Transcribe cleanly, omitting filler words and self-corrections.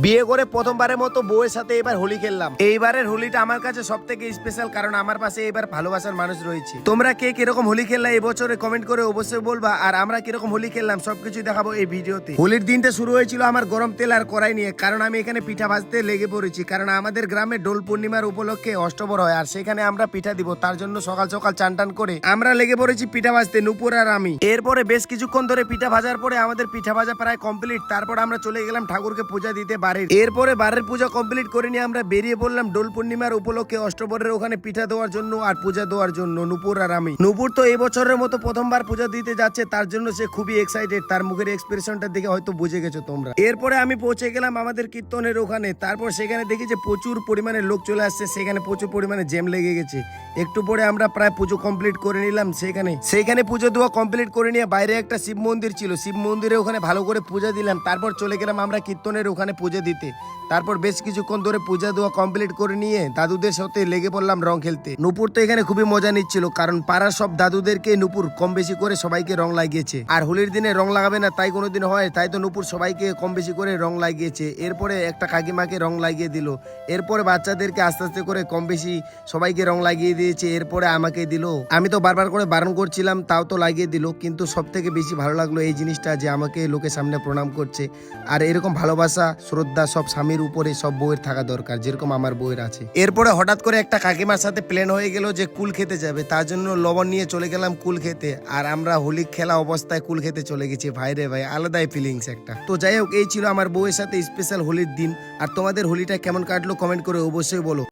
বিয়ে করে প্রথমবারের মতো বউয়ের সাথে এবার হোলি খেললাম। এইবারের হোলিটা আমার কাছে সব থেকে স্পেশাল, কারণ আমার পাশে এবার ভালোবাসার মানুষ রয়েছে। তোমরা কে কিরকম হোলি খেললা এই বছরে কমেন্ট করে অবশ্যই বলবা, আর আমরা কিরকম হোলি খেললাম সবকিছু দেখাবো এই ভিডিওতে। হোলির দিনটা শুরু হয়েছিল আমার গরম তেল আর কড়াই নিয়ে, কারণ আমি এখানে পিঠা ভাজতে লেগে পড়েছি। কারণ আমাদের গ্রামে দোল পূর্ণিমার উপলক্ষে অষ্টবর হয়, আর সেখানে আমরা পিঠা দিব। তার জন্য সকাল সকাল চান টান করে আমরা লেগে পড়েছি পিঠা ভাজতে, নুপুর আর আমি। এরপরে বেশ কিছুক্ষণ ধরে পিঠা ভাজার পরে আমাদের পিঠা ভাজা প্রায় কমপ্লিট। তারপর আমরা চলে গেলাম ঠাকুরকে পূজা দিতে বাড়ির। এরপরে বাড়ির পূজা কমপ্লিট করে নিয়ে আমরা বেরিয়ে পড়লাম দোল পূর্ণিমার উপলক্ষে অষ্টবরের ওখানে পিঠা দেওয়ার জন্য আর পূজা দেওয়ার জন্য। নুপুর আর আমি। নুপুর তো এই বছরের মতো প্রথমবার পূজা দিতে যাচ্ছে, তার জন্য সে খুবই এক্সাইটেড। তার মুখের এক্সপ্রেশনটা দেখে হয়তো বুঝে গেছো তোমরা। এরপরে আমি পৌঁছে গেলাম আমাদের কীর্তনের ওখানে। তারপর সেখানে দেখি যে প্রচুর পরিমাণে লোক চলে আসছে, সেখানে প্রচুর পরিমাণে জ্যাম লেগে গেছে। একটু পরে আমরা প্রায় পুজো কমপ্লিট করে নিলাম। সেখানে পুজো দেওয়া কমপ্লিট করে নিয়ে বাইরে একটা শিব মন্দির ছিল, শিব মন্দিরে ওখানে ভালো করে পূজা দিলাম। তারপর চলে গেলাম আমরা কীর্তনের ওখানে পুজো দিতে। তারপর বেশ কিছুক্ষণ ধরে পূজা দেওয়া কমপ্লিট করে নিয়ে দাদুদের সাথে লেগে পড়লাম রং খেলতে। নুপুর তো এখানে খুবই মজা নিচ্ছিল, কারণ পাড়ার সব দাদুদেরকে নুপুর কম বেশি করে সবাইকে রং লাগিয়েছে। আর হোলির দিনে রং লাগাবে না তাই কোনোদিন হয়, তাই তো নুপুর সবাইকে কম বেশি করে রং লাগিয়েছে। এরপরে একটা কাকিমাকে রং লাগিয়ে দিল। এরপরে বাচ্চাদেরকে আস্তে আস্তে করে কম বেশি সবাইকে রং লাগিয়ে দিয়েছে। এরপরে আমাকে দিল। আমি তো বারবার করে বারণ করছিলাম, তাও তো লাগিয়ে দিল। কিন্তু সব থেকে বেশি ভালো লাগলো এই জিনিসটা, যে আমাকে লোকের সামনে প্রণাম করছে। আর এরকম ভালোবাসা শ্রদ্ধা সব স্বামীর উপরে সব বউয়ের থাকা দরকার, যেরকম আমার বউয়ের আছে। এরপরে হঠাৎ করে একটা কাকিমার সাথে প্ল্যান হয়ে গেল যে কুল খেতে যাবে, তার জন্য লবণ নিয়ে চলে গেলাম কুল খেতে। আর আমরা হোলি খেলা অবস্থায় কুল খেতে চলে গেছি। ভাই রে ভাই, আলাদাই ফিলিংস একটা। তো যাই হোক, এই ছিল আমার বউয়ের সাথে স্পেশাল হোলির দিন। আর তোমাদের হোলিটা কেমন কাটলো কমেন্ট করে অবশ্যই বলো।